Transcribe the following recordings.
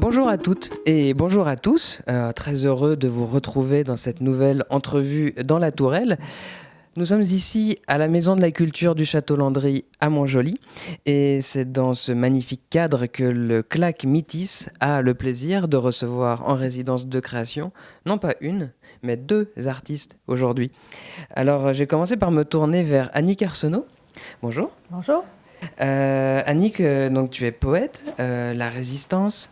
Bonjour à toutes et bonjour à tous. Très heureux de vous retrouver dans cette nouvelle entrevue dans la Tourelle. Nous sommes ici à la Maison de la Culture du Château Landry à Montjoly et c'est dans ce magnifique cadre que le CLAC Métis a le plaisir de recevoir en résidence de création, non pas une, mais deux artistes aujourd'hui. Alors j'ai commencé par me tourner vers Annick Arsenault. Bonjour. Bonjour. Annick, donc tu es poète, la résistance,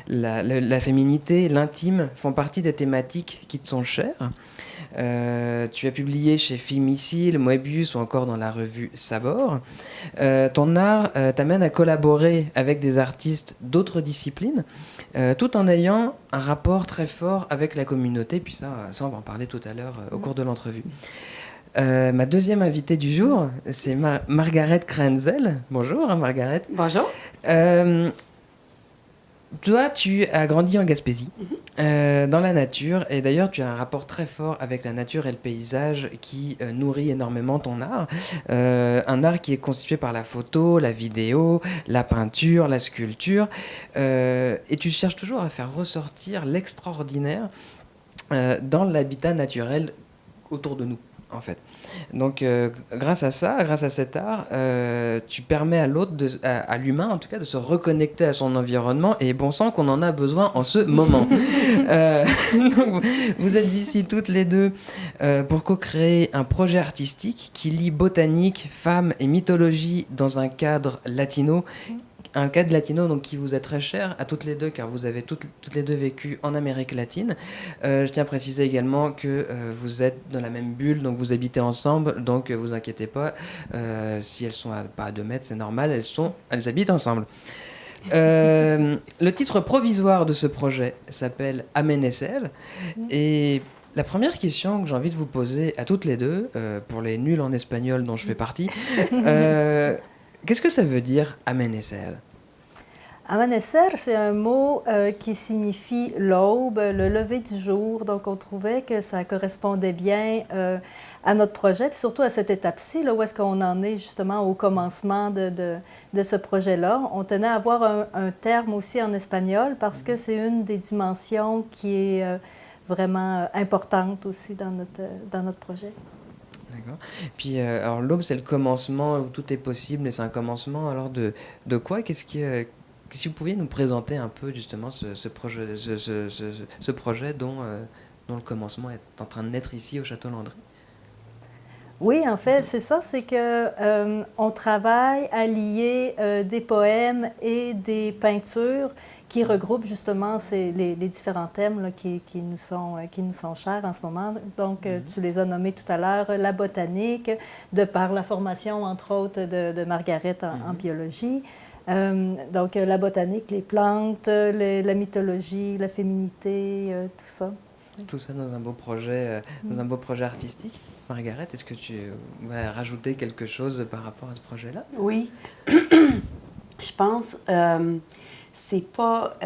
la féminité, l'intime font partie des thématiques qui te sont chères. Tu as publié chez Filmicile, Moebius ou encore dans la revue Sabor. Ton art t'amène à collaborer avec des artistes d'autres disciplines, tout en ayant un rapport très fort avec la communauté. Puis ça on va en parler tout à l'heure au cours de l'entrevue. Ma deuxième invitée du jour, c'est Margaret Krenzel. Bonjour, Margaret. Bonjour. Toi, tu as grandi en Gaspésie, dans la nature, et d'ailleurs, tu as un rapport très fort avec la nature et le paysage qui nourrit énormément ton art. Un art qui est constitué par la photo, la vidéo, la peinture, la sculpture, et tu cherches toujours à faire ressortir l'extraordinaire dans l'habitat naturel autour de nous, en fait. Donc, grâce à ça, grâce à cet art, tu permets à l'autre, à l'humain en tout cas, de se reconnecter à son environnement, et bon sang qu'on en a besoin en ce moment. Donc, vous êtes ici toutes les deux pour co-créer un projet artistique qui lie botanique, femmes et mythologie dans un cadre latino. Un cadre latino donc, qui vous est très cher à toutes les deux, car vous avez toutes les deux vécu en Amérique latine. Je tiens à préciser également que vous êtes dans la même bulle, donc vous habitez ensemble, donc vous inquiétez pas, si elles sont pas à 2 mètres, c'est normal, elles habitent ensemble. Le titre provisoire de ce projet s'appelle Amenesel, et la première question que j'ai envie de vous poser à toutes les deux, pour les nuls en espagnol dont je fais partie, qu'est-ce que ça veut dire Amenesel? Amanecer, c'est un mot qui signifie l'aube, le lever du jour. Donc, on trouvait que ça correspondait bien à notre projet, puis surtout à cette étape-ci, là, où est-ce qu'on en est justement au commencement de ce projet-là. On tenait à avoir un terme aussi en espagnol parce que c'est une des dimensions qui est vraiment importante aussi dans notre projet. D'accord. Puis, alors l'aube, c'est le commencement où tout est possible, et c'est un commencement alors de quoi? Si vous pouviez nous présenter un peu justement ce projet, ce projet dont le commencement est en train de naître ici au Château Landry. Oui, en fait, c'est ça, c'est que on travaille à lier des poèmes et des peintures qui regroupent justement les différents thèmes là, qui nous sont chers en ce moment. Donc, tu les as nommés tout à l'heure, la botanique, de par la formation, entre autres, de Margaret en biologie. Donc, la botanique, les plantes, la mythologie, la féminité, tout ça. Tout ça dans un beau projet, artistique. Margaret, est-ce que tu vas rajouter quelque chose par rapport à ce projet-là? Oui, je pense c'est pas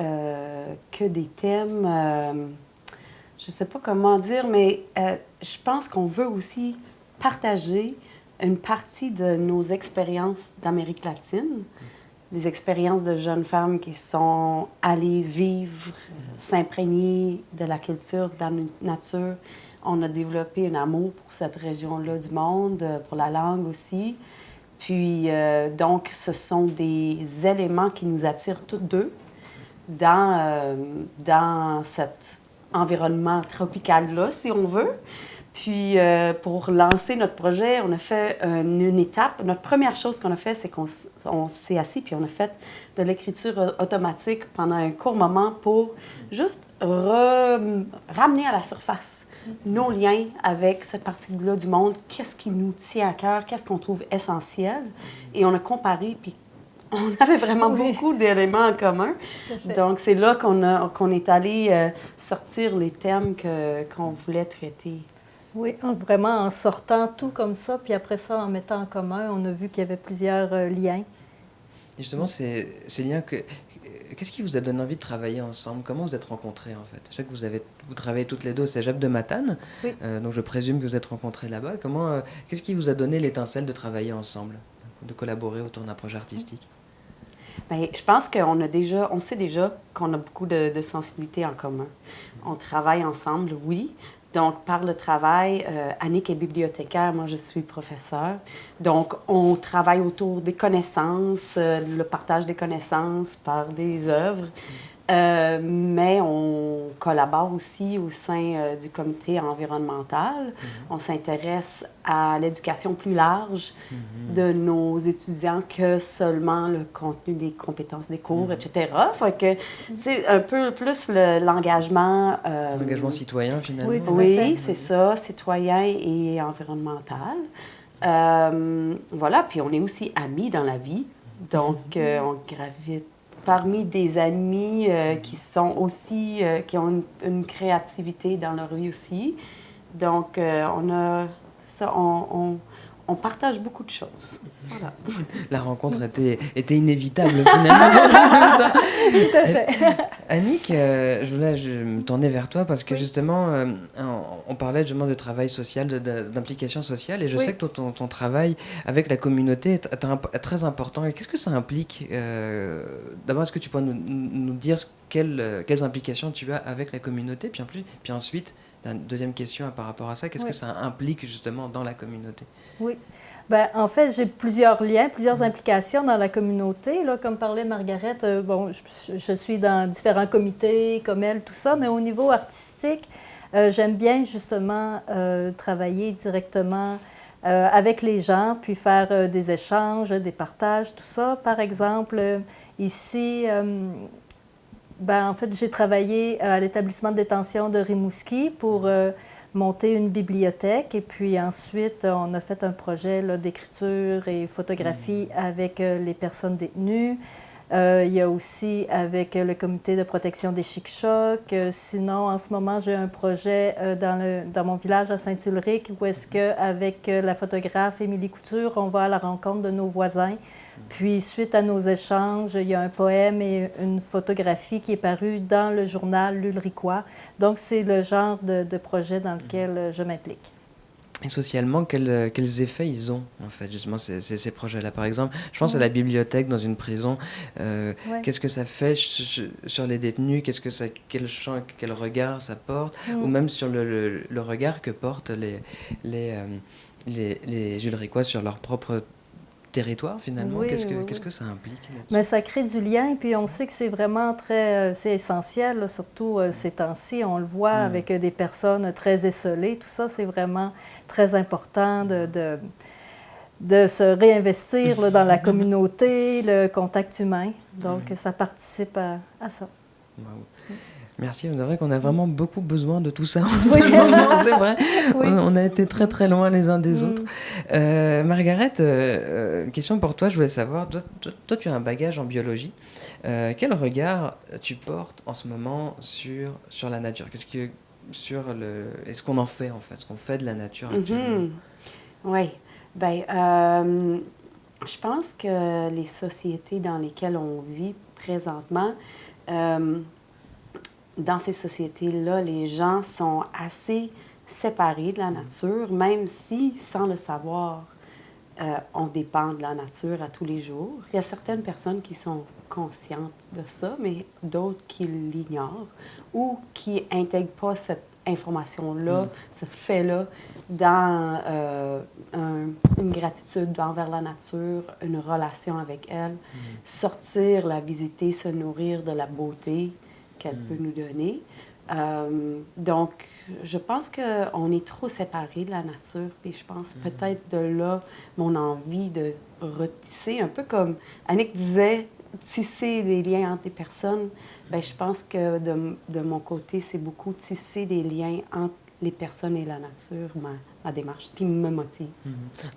que des thèmes, je sais pas comment dire, mais je pense qu'on veut aussi partager une partie de nos expériences d'Amérique latine, des expériences de jeunes femmes qui sont allées vivre, s'imprégner de la culture, de la nature. On a développé un amour pour cette région-là du monde, pour la langue aussi. Puis, donc, ce sont des éléments qui nous attirent toutes deux dans cet environnement tropical-là, si on veut. Puis, pour lancer notre projet, on a fait une étape. Notre première chose qu'on a fait, c'est qu'on s'est assis puis on a fait de l'écriture automatique pendant un court moment pour juste ramener à la surface nos liens avec cette partie-là du monde, qu'est-ce qui nous tient à cœur, qu'est-ce qu'on trouve essentiel. Et on a comparé, puis on avait vraiment beaucoup d'éléments en commun. Donc, c'est là qu'on est allé sortir les thèmes qu'on voulait traiter. Oui, vraiment en sortant tout comme ça, puis après ça, en mettant en commun, on a vu qu'il y avait plusieurs liens. Et justement, ces liens, qu'est-ce qui vous a donné envie de travailler ensemble? Comment vous êtes rencontrés, en fait? Je sais que vous travaillez toutes les deux au Cégep de Matane, Oui. Donc je présume que vous êtes rencontrés là-bas. Qu'est-ce qui vous a donné l'étincelle de travailler ensemble, de collaborer autour d'un projet artistique? Bien, je pense on sait déjà qu'on a beaucoup de sensibilités en commun. On travaille ensemble, oui. Donc, par le travail, Annick est bibliothécaire, moi je suis professeure. Donc, on travaille autour des connaissances, le partage des connaissances par des œuvres. Mais on collabore aussi au sein du comité environnemental. On s'intéresse à l'éducation plus large de nos étudiants que seulement le contenu des compétences des cours, etc. Fait que, c'est un peu plus l'engagement... L'engagement citoyen, finalement. Oui, tout à oui, fait. c'est ça, citoyen et environnemental. Voilà, puis on est aussi amis dans la vie. Donc, on gravite parmi des amis qui sont aussi, qui ont une créativité dans leur vie aussi. Donc, on a ça, on partage beaucoup de choses. Voilà. La rencontre était inévitable, finalement. Tout à fait. Annick, je me tournais vers toi parce que justement, on parlait justement de travail social, d'implication sociale, et je sais que ton travail avec la communauté est très important. Et qu'est-ce que ça implique d'abord, est-ce que tu pourrais nous dire quelles implications tu as avec la communauté, puis ensuite, deuxième question par rapport à ça, qu'est-ce que ça implique justement dans la communauté? Oui. Bien, en fait, j'ai plusieurs liens, plusieurs implications dans la communauté. Là, comme parlait Margaret, bon, je suis dans différents comités comme elle, tout ça, mais au niveau artistique, j'aime bien justement travailler directement avec les gens, puis faire des échanges, des partages, tout ça. Par exemple, ici, ben, en fait, j'ai travaillé à l'établissement de détention de Rimouski pour monter une bibliothèque. Et puis ensuite, on a fait un projet d'écriture et photographie avec les personnes détenues. Il y a aussi avec le comité de protection des Chic-Chocs. Sinon, en ce moment, j'ai un projet dans mon village à Saint-Ulrich où est-ce qu'avec la photographe Émilie Couture, on va à la rencontre de nos voisins. Puis, suite à nos échanges, il y a un poème et une photographie qui est paru dans le journal L'Ulricois. Donc, c'est le genre de projet dans lequel je m'implique. Et socialement, quels effets ils ont, en fait, justement, ces projets-là? Par exemple, je pense à la bibliothèque dans une prison. Qu'est-ce que ça fait sur les détenus? Quel regard ça porte? Ou même sur le regard que portent les Ulricois sur leur propre territoire, finalement? Qu'est-ce que ça implique là-dessus? Mais ça crée du lien, puis on sait que c'est vraiment c'est essentiel, là, surtout ces temps-ci, on le voit avec des personnes très esseulées, tout ça, c'est vraiment très important de se réinvestir là, dans la communauté, le contact humain, donc ça participe à ça. Wow. Merci, c'est vrai qu'on a vraiment beaucoup besoin de tout ça en ce moment, c'est vrai. Oui. On a été très très loin les uns des autres. Margaret, question pour toi, je voulais savoir, toi tu as un bagage en biologie. Quel regard tu portes en ce moment sur la nature? Est-ce qu'on en fait en fait, ce qu'on fait de la nature actuellement? Oui, bien, je pense que les sociétés dans lesquelles on vit présentement, dans ces sociétés-là, les gens sont assez séparés de la nature, même si, sans le savoir, on dépend de la nature à tous les jours. Il y a certaines personnes qui sont conscientes de ça, mais d'autres qui l'ignorent ou qui n'intègrent pas cette information-là, ce fait-là, dans une gratitude envers la nature, une relation avec elle, sortir, la visiter, se nourrir de la beauté qu'elle peut nous donner. Donc, je pense qu'on est trop séparés de la nature, puis je pense peut-être de là mon envie de retisser, un peu comme Annick disait, tisser des liens entre les personnes. Bien, je pense que de mon côté, c'est beaucoup tisser des liens entre les personnes et la nature, ma démarche, ce qui me motive.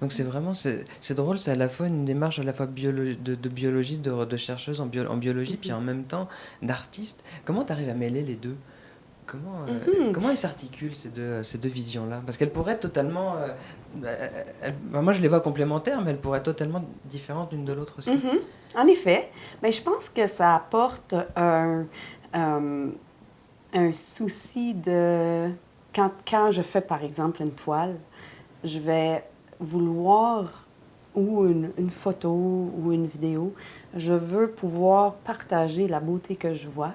Donc c'est vraiment, c'est drôle, c'est à la fois une démarche à la fois de biologiste, de chercheuse en biologie, puis en même temps d'artiste. Comment tu arrives à mêler les deux? Comment elles s'articulent, ces deux visions-là? Parce qu'elles pourraient être totalement... moi, je les vois complémentaires, mais elles pourraient être totalement différentes l'une de l'autre aussi. En effet. Mais je pense que ça apporte un souci de... Quand je fais, par exemple, une toile, je vais vouloir ou une photo ou une vidéo, je veux pouvoir partager la beauté que je vois.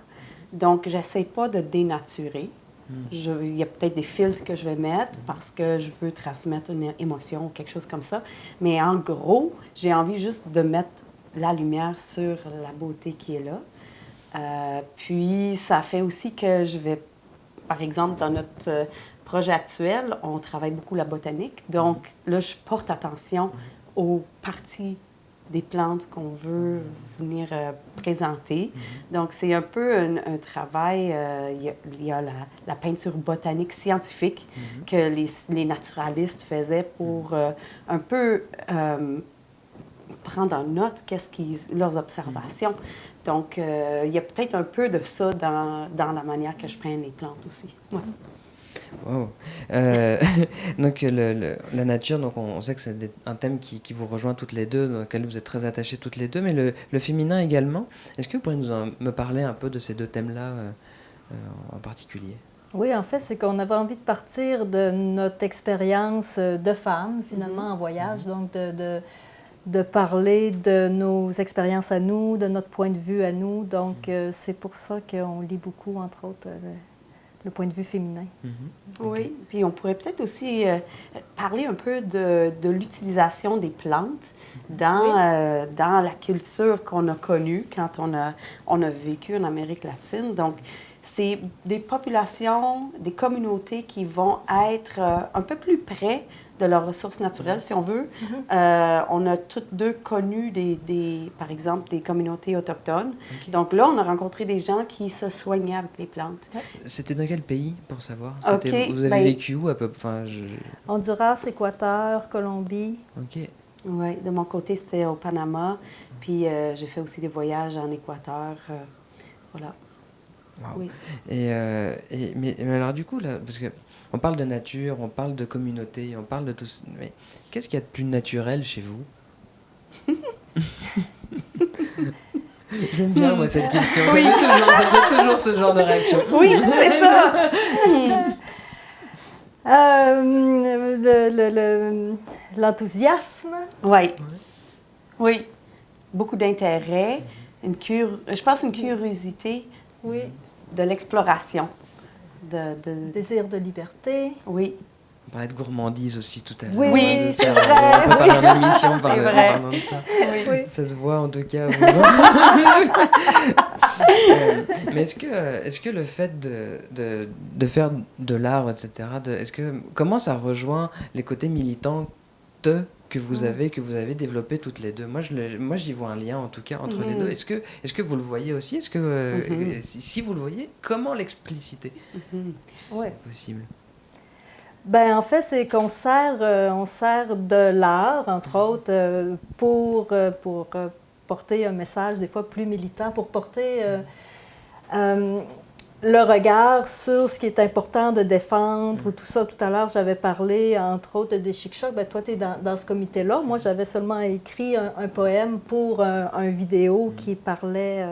Donc, j'essaie pas de dénaturer. Il y a peut-être des filtres que je vais mettre parce que je veux transmettre une émotion ou quelque chose comme ça. Mais en gros, j'ai envie juste de mettre la lumière sur la beauté qui est là. Puis, ça fait aussi que je vais, par exemple, dans notre projet actuel, on travaille beaucoup la botanique. Donc, là, je porte attention aux parties des plantes qu'on veut venir présenter. Donc, c'est un peu un travail, il y a la peinture botanique scientifique que les naturalistes faisaient pour un peu prendre en note leurs observations. Donc, il y a peut-être un peu de ça dans la manière que je peins les plantes aussi. Ouais. Wow. Donc la nature, donc on sait que c'est un thème qui vous rejoint toutes les deux, dans lequel vous êtes très attachées toutes les deux, mais le féminin également. Est-ce que vous pourriez me parler un peu de ces deux thèmes-là en particulier? Oui, en fait, c'est qu'on avait envie de partir de notre expérience de femme, finalement, en voyage, donc de parler de nos expériences à nous, de notre point de vue à nous. Donc, c'est pour ça qu'on lit beaucoup, entre autres, le point de vue féminin. Oui, puis on pourrait peut-être aussi parler un peu de l'utilisation des plantes dans la culture qu'on a connue quand on a vécu en Amérique latine. Donc, c'est des populations, des communautés qui vont être un peu plus près de leurs ressources naturelles, si on veut. On a toutes deux connu, par exemple, des communautés autochtones. Okay. Donc là, on a rencontré des gens qui se soignaient avec les plantes. C'était dans quel pays, pour savoir? Okay, vous avez vécu où à peu près? Honduras, Équateur, Colombie. OK. Oui, de mon côté, c'était au Panama. Puis j'ai fait aussi des voyages en Équateur. Voilà. Wow. Oui. Mais alors du coup, là, parce qu'on parle de nature, on parle de communauté, on parle de tout ça, mais qu'est-ce qu'il y a de plus naturel chez vous? J'aime bien, moi, cette question. Oui. Ça fait toujours ce genre de réaction. Oui, c'est ça! L'enthousiasme. Oui. Oui. Beaucoup d'intérêt. Je pense une curiosité. Oui. De l'exploration. Désir de liberté. Oui. On parlait de gourmandise aussi tout à l'heure. Oui, c'est vrai. On peut parler en émission en parlant de ça. Oui. Ça se voit en tout cas. Mais est-ce que le fait de faire de l'art, etc., comment ça rejoint les côtés militants que vous avez développé toutes les deux? Moi, j'y vois un lien, en tout cas, entre les deux. Est-ce que vous le voyez aussi? Est-ce que, si vous le voyez, comment l'expliciter? C'est possible. Ben en fait, c'est qu'on sert de l'art, entre autres, pour porter un message, des fois plus militant, pour porter le regard sur ce qui est important de défendre, ou tout ça. Tout à l'heure, j'avais parlé, entre autres, des chic-chocs. Ben, toi, tu es dans ce comité-là. Moi, j'avais seulement écrit un poème pour un vidéo qui parlait,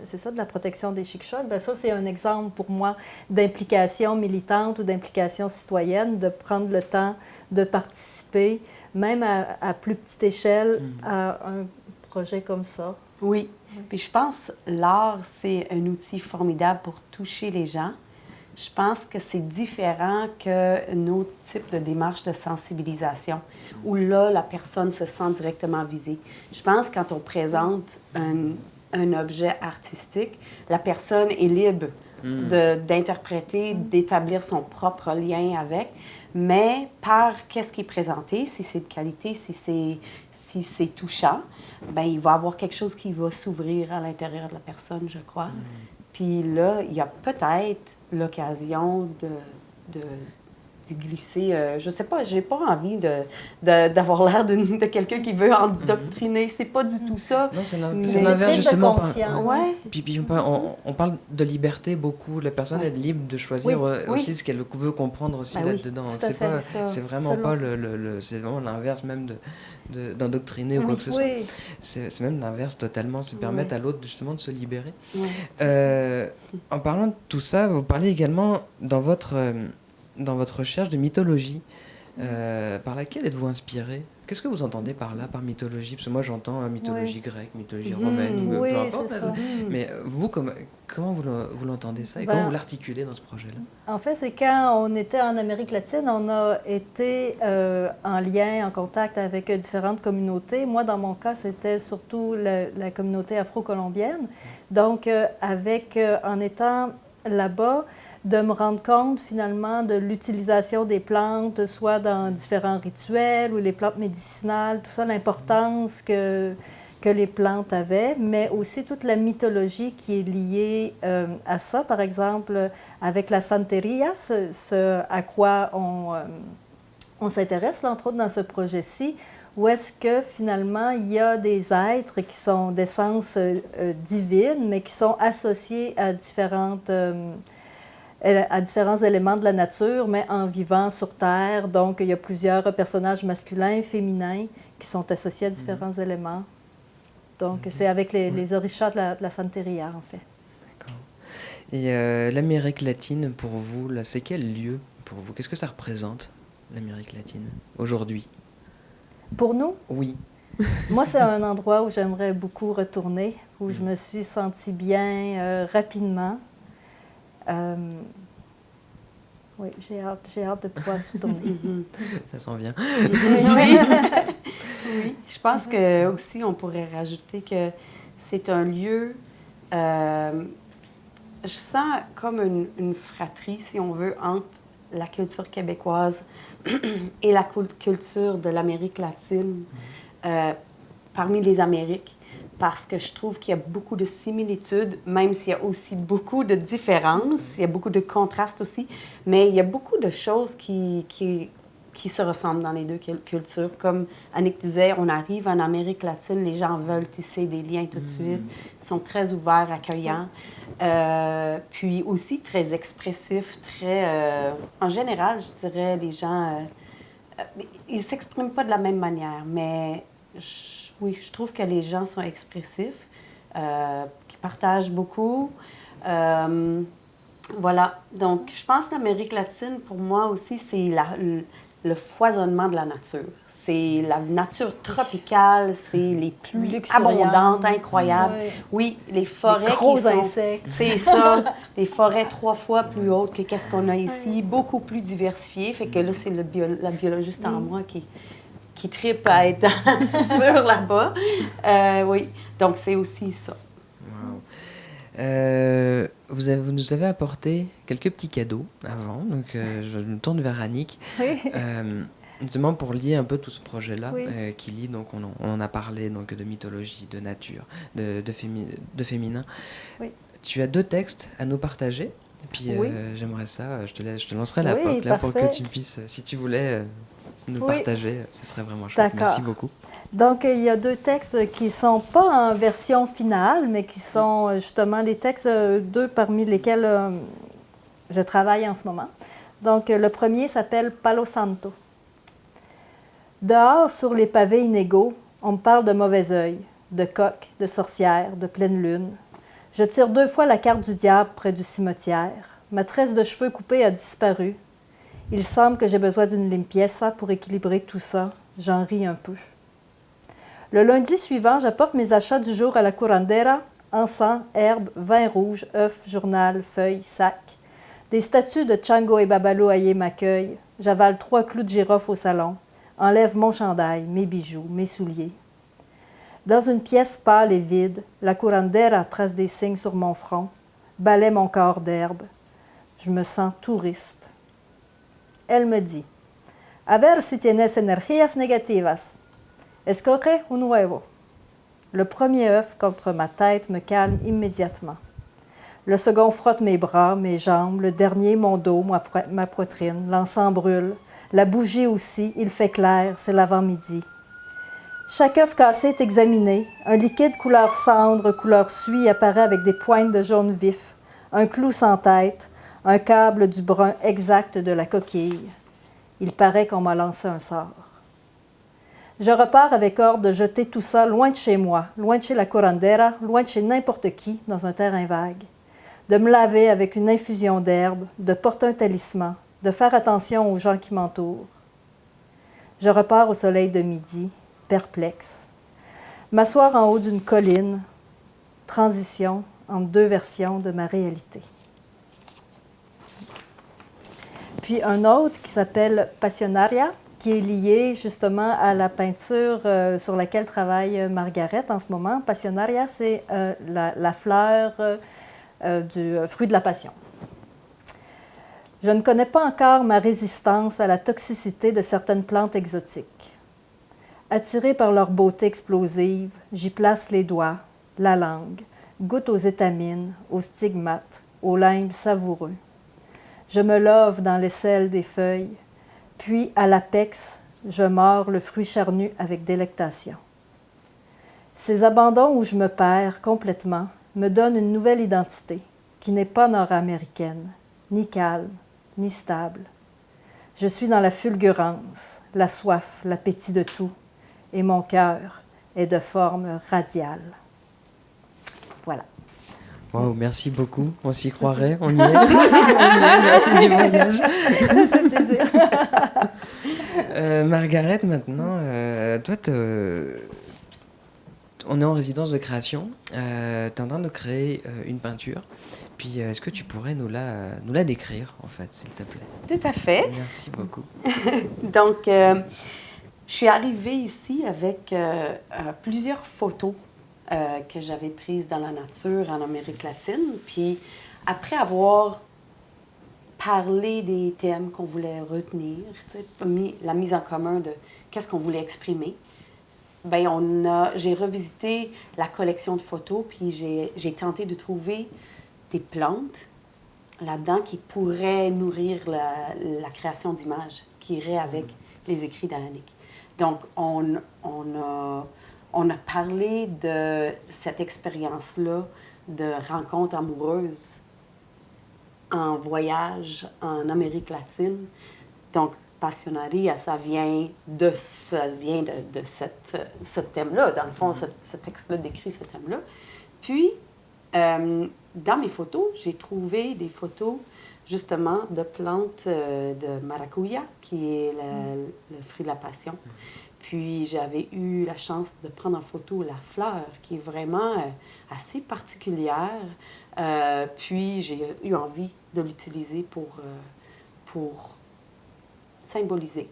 c'est ça, de la protection des chic-chocs. Ben, ça, c'est un exemple pour moi d'implication militante ou d'implication citoyenne, de prendre le temps de participer, même à plus petite échelle, à un projet comme ça. Oui. Puis je pense que l'art, c'est un outil formidable pour toucher les gens. Je pense que c'est différent que nos types de démarches de sensibilisation, où là, la personne se sent directement visée. Je pense que quand on présente un objet artistique, la personne est libre d'interpréter, d'établir son propre lien avec, mais par qu'est-ce qui est présenté, si c'est de qualité, si c'est touchant, ben il va y avoir quelque chose qui va s'ouvrir à l'intérieur de la personne, je crois. Puis là, il y a peut-être l'occasion d'y glisser. Je sais pas, j'ai pas envie d'avoir l'air de quelqu'un qui veut endoctriner. C'est pas du tout ça. Non, c'est l'inverse, justement. Ouais. Puis on parle de liberté beaucoup. La personne est libre de choisir aussi ce qu'elle veut comprendre aussi là-dedans. C'est vraiment pas c'est vraiment l'inverse même d'endoctriner ou quoi que ce soit. C'est même l'inverse totalement. C'est permettre à l'autre justement de se libérer. En parlant de tout ça, vous parlez également dans votre recherche de mythologie. par laquelle êtes-vous inspiré? Qu'est-ce que vous entendez par là, par mythologie? Parce que moi, j'entends mythologie grecque, mythologie romaine, ou Oui, peu importe. c'est ça. Mais vous, comment vous l'entendez ça et comment vous l'articulez dans ce projet-là? En fait, c'est quand on était en Amérique latine, on a été en lien, en contact avec différentes communautés. Moi, dans mon cas, c'était surtout la communauté afro-colombienne. Donc, en étant là-bas, de me rendre compte finalement de l'utilisation des plantes, soit dans différents rituels ou les plantes médicinales, tout ça, l'importance que les plantes avaient, mais aussi toute la mythologie qui est liée à ça. Par exemple, avec la santeria, ce à quoi on s'intéresse, là, entre autres dans ce projet-ci, où est-ce que finalement il y a des êtres qui sont d'essence divine, mais qui sont associés à différents éléments de la nature, mais en vivant sur Terre. Donc, il y a plusieurs personnages masculins, féminins, qui sont associés à différents éléments. Donc, c'est avec les orishas de la santeria, en fait. D'accord. Et l'Amérique latine, pour vous, là, c'est quel lieu pour vous? Qu'est-ce que ça représente, l'Amérique latine, aujourd'hui? Pour nous? Oui. Moi, c'est un endroit où j'aimerais beaucoup retourner, où je me suis sentie bien rapidement. Oui, j'ai hâte de pouvoir retourner. Ça s'en vient. Oui. Oui. Je pense que aussi on pourrait rajouter que c'est un lieu. Je sens comme une fratrie, si on veut, entre la culture québécoise et la culture de l'Amérique latine parmi les Amériques. Parce que je trouve qu'il y a beaucoup de similitudes, même s'il y a aussi beaucoup de différences, il y a beaucoup de contrastes aussi, mais il y a beaucoup de choses qui se ressemblent dans les deux cultures. Comme Annick disait, on arrive en Amérique latine, les gens veulent tisser des liens tout de suite, ils sont très ouverts, accueillants, puis aussi très expressifs, très... en général, je dirais, les gens, ils ne s'expriment pas de la même manière, mais... Oui, je trouve que les gens sont expressifs, qui partagent beaucoup. Voilà. Donc, je pense que l'Amérique latine, pour moi aussi, c'est le foisonnement de la nature. C'est la nature tropicale, c'est les pluies abondantes, incroyables. Oui, les forêts gros insectes. C'est ça. Des forêts 3 fois plus hautes que qu'est-ce qu'on a ici, beaucoup plus diversifiées. Fait que là, c'est la biologiste en moi qui trippe à être sur là-bas. Oui, donc c'est aussi ça. Wow. Vous nous avez apporté quelques petits cadeaux avant, donc je me tourne vers Annick. Oui. Justement pour lier un peu tout ce projet-là, Oui. qui lie, donc on en a parlé, donc de mythologie, de nature, de féminin. Oui. Tu as 2 textes à nous partager, et puis Oui. j'aimerais ça, je te lancerai la Oui, POC là, pour que parfait. tu puisses, si tu voulais nous Oui. partager, ce serait vraiment chouette. D'accord. Merci beaucoup. Donc, il y a 2 textes qui ne sont pas en version finale, mais qui sont justement les textes, 2 parmi lesquels je travaille en ce moment. Donc, le premier s'appelle Palo Santo. Dehors, sur les pavés inégaux, on me parle de mauvais œil, de coq, de sorcière, de pleine lune. Je tire 2 fois la carte du diable près du cimetière. Ma tresse de cheveux coupée a disparu. Il semble que j'ai besoin d'une limpieza pour équilibrer tout ça. J'en ris un peu. Le lundi suivant, j'apporte mes achats du jour à la curandera, encens, herbes, vin rouge, œufs, journal, feuilles, sacs. Des statues de Chango et Babalo Aye m'accueillent. J'avale 3 clous de girofle au salon. Enlève mon chandail, mes bijoux, mes souliers. Dans une pièce pâle et vide, la curandera trace des signes sur mon front, balaie mon corps d'herbe. Je me sens touriste. Elle me dit, « A ver si tienes energías negativas. Escoge un huevo. » Le premier œuf contre ma tête me calme immédiatement. Le second frotte mes bras, mes jambes, le dernier mon dos, ma poitrine. L'encens brûle. La bougie aussi, il fait clair, c'est l'avant-midi. Chaque œuf cassé est examiné. Un liquide couleur cendre, couleur suie apparaît avec des pointes de jaune vif. Un clou sans tête, un câble du brun exact de la coquille. Il paraît qu'on m'a lancé un sort. Je repars avec ordre de jeter tout ça loin de chez moi, loin de chez la curandera, loin de chez n'importe qui, dans un terrain vague. De me laver avec une infusion d'herbe, de porter un talisman, de faire attention aux gens qui m'entourent. Je repars au soleil de midi, perplexe. M'asseoir en haut d'une colline, transition entre deux versions de ma réalité. Puis un autre qui s'appelle Passionaria, qui est lié justement à la peinture sur laquelle travaille Margaret en ce moment. Passionaria, c'est la fleur du fruit de la passion. Je ne connais pas encore ma résistance à la toxicité de certaines plantes exotiques. Attirée par leur beauté explosive, j'y place les doigts, la langue, goûte aux étamines, aux stigmates, aux limes savoureux. Je me love dans l'aisselle des feuilles, puis à l'apex, je mords le fruit charnu avec délectation. Ces abandons où je me perds complètement me donnent une nouvelle identité qui n'est pas nord-américaine, ni calme, ni stable. Je suis dans la fulgurance, la soif, l'appétit de tout, et mon cœur est de forme radiale. Voilà. Wow, merci beaucoup. On s'y croirait, on y est. On y est. Merci du voyage. Ça fait plaisir. Margaret, maintenant, toi, on est en résidence de création. Tu es en train de créer une peinture. Puis, est-ce que tu pourrais nous la décrire, en fait, s'il te plaît? Tout à fait. Merci beaucoup. Donc, je suis arrivée ici avec plusieurs photos que j'avais prises dans la nature en Amérique latine. Puis, après avoir parlé des thèmes qu'on voulait retenir, la mise en commun de qu'est-ce qu'on voulait exprimer, ben j'ai revisité la collection de photos, puis j'ai tenté de trouver des plantes là-dedans qui pourraient nourrir la création d'images, qui iraient avec les écrits d'Annick. Donc, on a parlé de cette expérience-là de rencontre amoureuse en voyage en Amérique latine. Donc, Passionaria, ça vient de ce thème-là. Dans le fond, ce texte-là décrit ce thème-là. Puis, dans mes photos, j'ai trouvé des photos, justement, de plantes de maracuya, qui est le fruit de la passion. Puis, j'avais eu la chance de prendre en photo la fleur, qui est vraiment assez particulière. Puis, j'ai eu envie de l'utiliser pour symboliser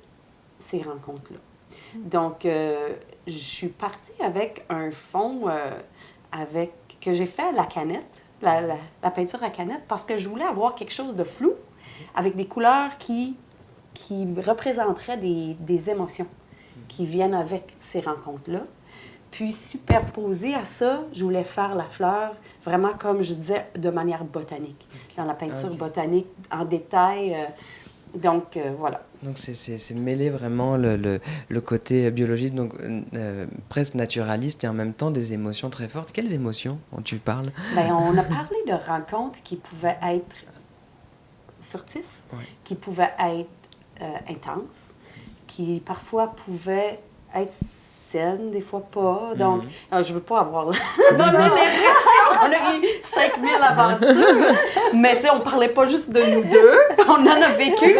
ces rencontres-là. Donc, je suis partie avec un fond que j'ai fait à la canette, la peinture à canette, parce que je voulais avoir quelque chose de flou, avec des couleurs qui représenteraient des émotions qui viennent avec ces rencontres-là. Puis, superposé à ça, je voulais faire la fleur vraiment, comme je disais, de manière botanique, dans la peinture botanique, en détail. Donc, voilà. Donc, c'est mêler vraiment le côté biologiste, donc presque naturaliste, et en même temps des émotions très fortes. Quelles émotions tu parles? Bien, on a parlé de rencontres qui pouvaient être furtives, qui pouvaient être intenses, qui parfois pouvaient être saines, des fois pas. Donc, je ne veux pas avoir donné l'impression qu'on a eu 5000 aventures. Mais tu sais, on ne parlait pas juste de nous deux. On en a vécu,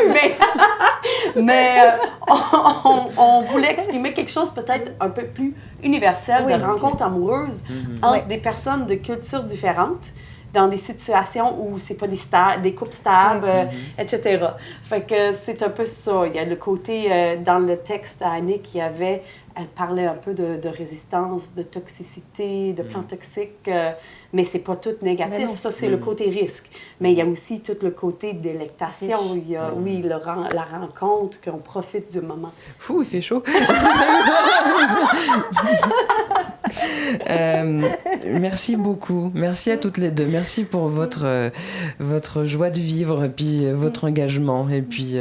mais on voulait exprimer quelque chose peut-être un peu plus universel, de rencontres amoureuses entre des personnes de cultures différentes, dans des situations où c'est pas des couples stables, etc. Fait que c'est un peu ça. Il y a le côté, dans le texte à Annick, elle parlait un peu de résistance, de toxicité, de plantes toxiques, mais c'est pas tout négatif. Ça, c'est le côté risque. Mais il y a aussi tout le côté délectation. Il y a, la rencontre, qu'on profite du moment. Fou, il fait chaud. Merci beaucoup. Merci à toutes les deux. Merci pour votre joie de vivre, puis votre engagement, et puis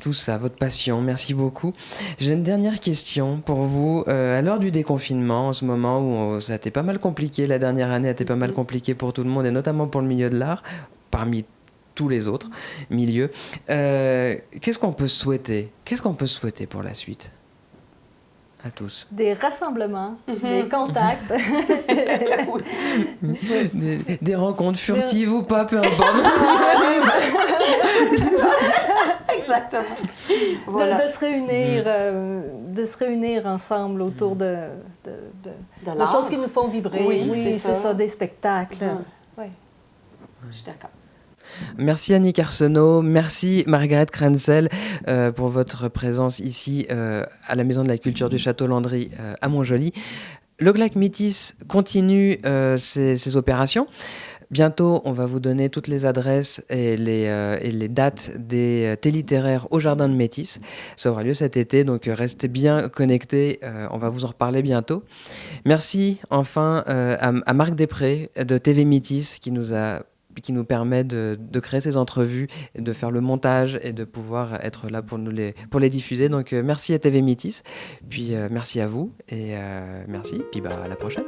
tout ça, votre passion. Merci beaucoup. J'ai une dernière question pour vous. À l'heure du déconfinement, en ce moment où ça a été pas mal compliqué, la dernière année a été pas mal compliquée pour tout le monde, et notamment pour le milieu de l'art, parmi tous les autres milieux, qu'est-ce qu'on peut souhaiter? Qu'est-ce qu'on peut souhaiter pour la suite? À tous. Des rassemblements, des contacts. Des rencontres furtives ou pas, peu importe. Exact. Exactement. Voilà. De se réunir ensemble autour de l'art. choses qui nous font vibrer. Oui, c'est c'est ça, des spectacles. Ouais. Je suis d'accord. Merci Annick Arsenault, merci Margaret Krenzel pour votre présence ici à la Maison de la Culture du Château Landry à Montjoly. Le GLAC Métis continue ses opérations. Bientôt, on va vous donner toutes les adresses et les dates des thés littéraires au Jardin de Métis. Ça aura lieu cet été, donc restez bien connectés. On va vous en reparler bientôt. Merci enfin à Marc Després de TV Métis qui nous permet de créer ces entrevues, de faire le montage et de pouvoir être là pour les diffuser. Donc merci à TV Métis, puis merci à vous et merci, puis à la prochaine.